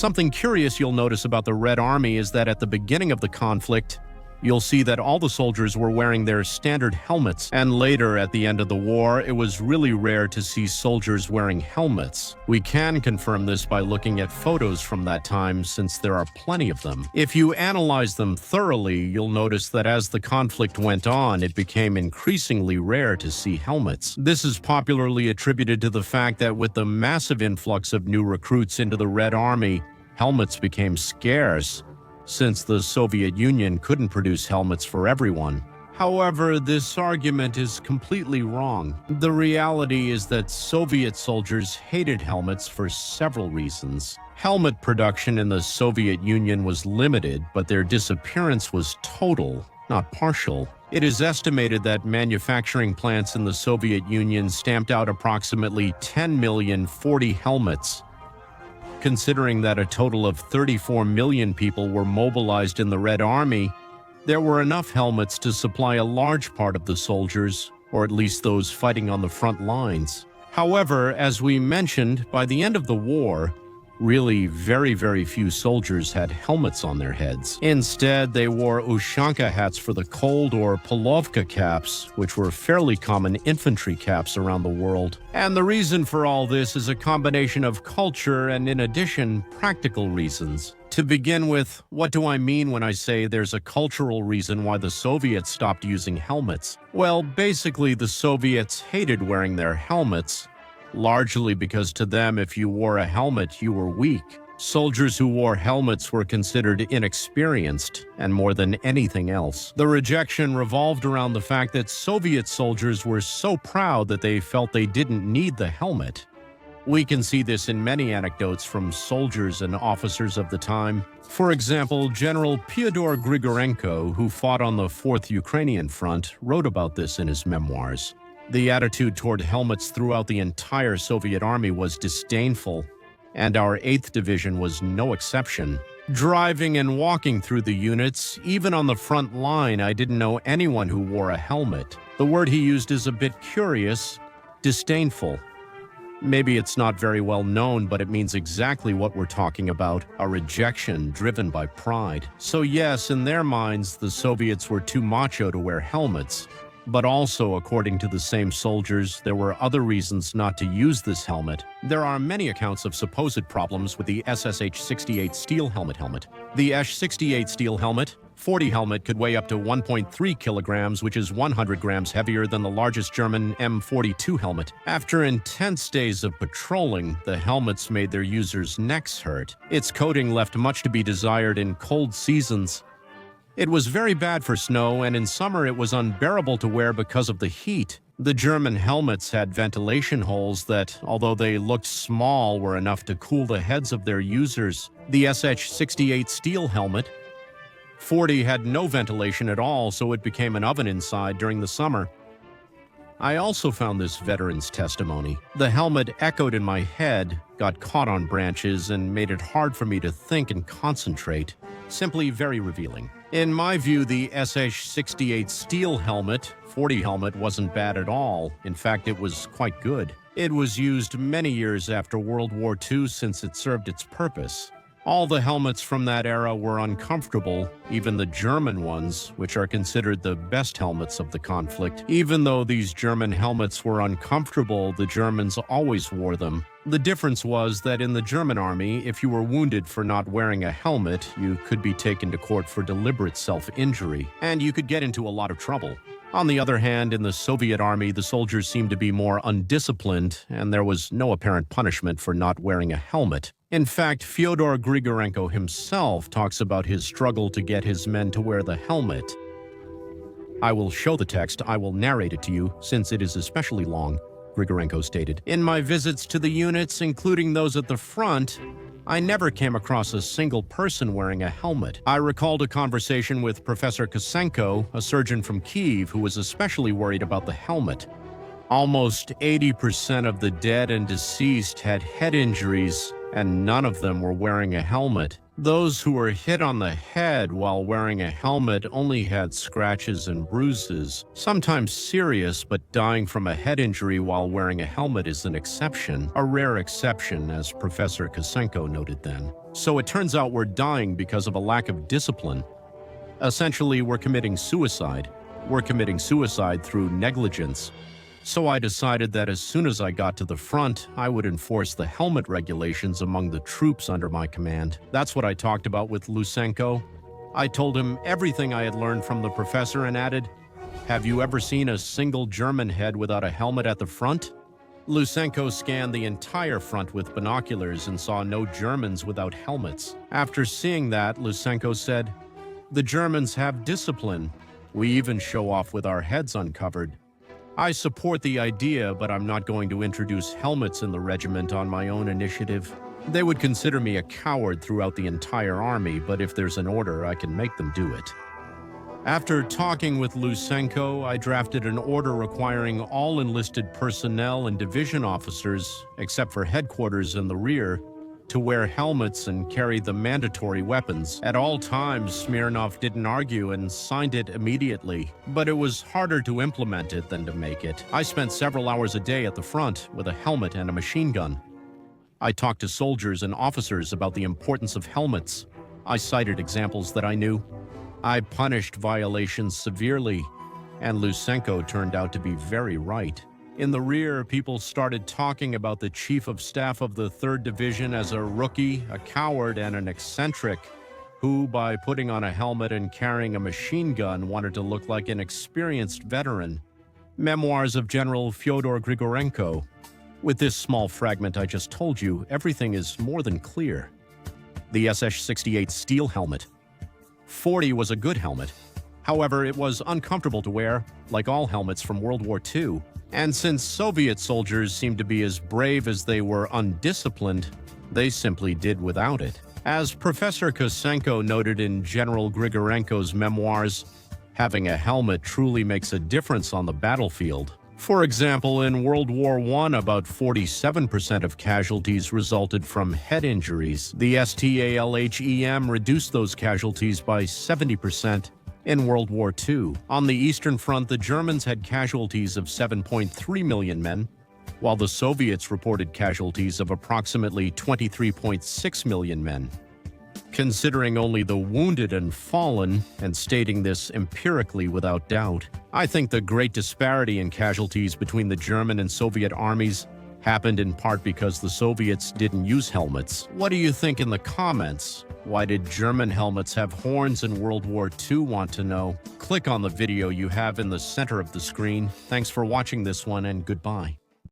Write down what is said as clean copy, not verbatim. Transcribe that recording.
Something curious you'll notice about the Red Army is that at the beginning of the conflict, you'll see that all the soldiers were wearing their standard helmets, and later, at the end of the war, it was really rare to see soldiers wearing helmets. We can confirm this by looking at photos from that time, since there are plenty of them. If you analyze them thoroughly, you'll notice that as the conflict went on, it became increasingly rare to see helmets. This is popularly attributed to the fact that with the massive influx of new recruits into the Red Army, helmets became scarce, since the Soviet Union couldn't produce helmets for everyone. However, this argument is completely wrong. The reality is that Soviet soldiers hated helmets for several reasons. Helmet production in the Soviet Union was limited, but their disappearance was total, not partial. It is estimated that manufacturing plants in the Soviet Union stamped out approximately 10,040,000 helmets. Considering that a total of 34 million people were mobilized in the Red Army, there were enough helmets to supply a large part of the soldiers, or at least those fighting on the front lines. However, as we mentioned, by the end of the war, really very few soldiers had helmets on their heads. Instead, they wore ushanka hats for the cold or polovka caps, which were fairly common infantry caps around the world. And the reason for all this is a combination of culture and, in addition, practical reasons. To begin with, what do I mean when I say there's a cultural reason why the Soviets stopped using helmets? Well, basically, the Soviets hated wearing their helmets, largely because to them, if you wore a helmet, you were weak. Soldiers who wore helmets were considered inexperienced, and more than anything else. The rejection revolved around the fact that Soviet soldiers were so proud that they felt they didn't need the helmet. We can see this in many anecdotes from soldiers and officers of the time. For example, General Fyodor Grigorenko, who fought on the 4th Ukrainian Front, wrote about this in his memoirs. The attitude toward helmets throughout the entire Soviet army was disdainful, and our 8th Division was no exception. Driving and walking through the units, even on the front line, I didn't know anyone who wore a helmet. The word he used is a bit curious: disdainful. Maybe it's not very well known, but it means exactly what we're talking about: a rejection driven by pride. So yes, in their minds, the Soviets were too macho to wear helmets. But also, according to the same soldiers, there were other reasons not to use this helmet. There are many accounts of supposed problems with the SSH-68 steel helmet. The SH-68 steel helmet, 40 helmet, could weigh up to 1.3 kilograms, which is 100 grams heavier than the largest German M42 helmet. After intense days of patrolling, the helmets made their users' necks hurt. Its coating left much to be desired in cold seasons. It was very bad for snow, and in summer it was unbearable to wear because of the heat. The German helmets had ventilation holes that, although they looked small, were enough to cool the heads of their users. The SH-68 steel helmet, 40, had no ventilation at all, so it became an oven inside during the summer. I also found this veteran's testimony. The helmet echoed in my head, got caught on branches, and made it hard for me to think and concentrate. Simply very revealing. In my view, the SH-68 steel helmet, 40 helmet, wasn't bad at all. In fact, it was quite good. It was used many years after World War II since it served its purpose. All the helmets from that era were uncomfortable, even the German ones, which are considered the best helmets of the conflict. Even though these German helmets were uncomfortable, the Germans always wore them. The difference was that in the German army, if you were wounded for not wearing a helmet, you could be taken to court for deliberate self-injury, and you could get into a lot of trouble. On the other hand, in the Soviet army, the soldiers seemed to be more undisciplined, and there was no apparent punishment for not wearing a helmet. In fact, Fyodor Grigorenko himself talks about his struggle to get his men to wear the helmet. I will show the text. I will narrate it to you, since it is especially long, Grigorenko stated. In my visits to the units, including those at the front, I never came across a single person wearing a helmet. I recalled a conversation with Professor Kosenko, a surgeon from Kyiv, who was especially worried about the helmet. Almost 80% of the dead and deceased had head injuries and none of them were wearing a helmet. Those who were hit on the head while wearing a helmet only had scratches and bruises, sometimes serious, but dying from a head injury while wearing a helmet is an exception, a rare exception, as Professor Kosenko noted then. So it turns out we're dying because of a lack of discipline. Essentially, we're committing suicide. We're committing suicide through negligence. So I decided that as soon as I got to the front, I would enforce the helmet regulations among the troops under my command. That's what I talked about with Lysenko. I told him everything I had learned from the professor and added, "Have you ever seen a single German head without a helmet at the front?" Lysenko scanned the entire front with binoculars and saw no Germans without helmets. After seeing that, Lysenko said, "The Germans have discipline. We even show off with our heads uncovered. I support the idea, but I'm not going to introduce helmets in the regiment on my own initiative. They would consider me a coward throughout the entire army, but if there's an order, I can make them do it." After talking with Lysenko, I drafted an order requiring all enlisted personnel and division officers, except for headquarters and the rear, to wear helmets and carry the mandatory weapons. At all times, Smirnov didn't argue and signed it immediately, but it was harder to implement it than to make it. I spent several hours a day at the front with a helmet and a machine gun. I talked to soldiers and officers about the importance of helmets. I cited examples that I knew. I punished violations severely, and Lysenko turned out to be very right. In the rear, people started talking about the chief of staff of the 3rd Division as a rookie, a coward, and an eccentric, who, by putting on a helmet and carrying a machine gun, wanted to look like an experienced veteran. Memoirs of General Fyodor Grigorenko. With this small fragment I just told you, everything is more than clear. The SS-68 steel helmet. 40 was a good helmet. However, it was uncomfortable to wear, like all helmets from World War II. And since Soviet soldiers seemed to be as brave as they were undisciplined, they simply did without it. As Professor Kosenko noted in General Grigorenko's memoirs, having a helmet truly makes a difference on the battlefield. For example, in World War I, about 47% of casualties resulted from head injuries. The STALHEM reduced those casualties by 70%. In World War II, on the Eastern Front, the Germans had casualties of 7.3 million men, while the Soviets reported casualties of approximately 23.6 million men. Considering only the wounded and fallen, and stating this empirically without doubt, I think the great disparity in casualties between the German and Soviet armies happened in part because the Soviets didn't use helmets. What do you think in the comments? Why did German helmets have horns in World War II? Want to know? Click on the video you have in the center of the screen. Thanks for watching this one, and goodbye.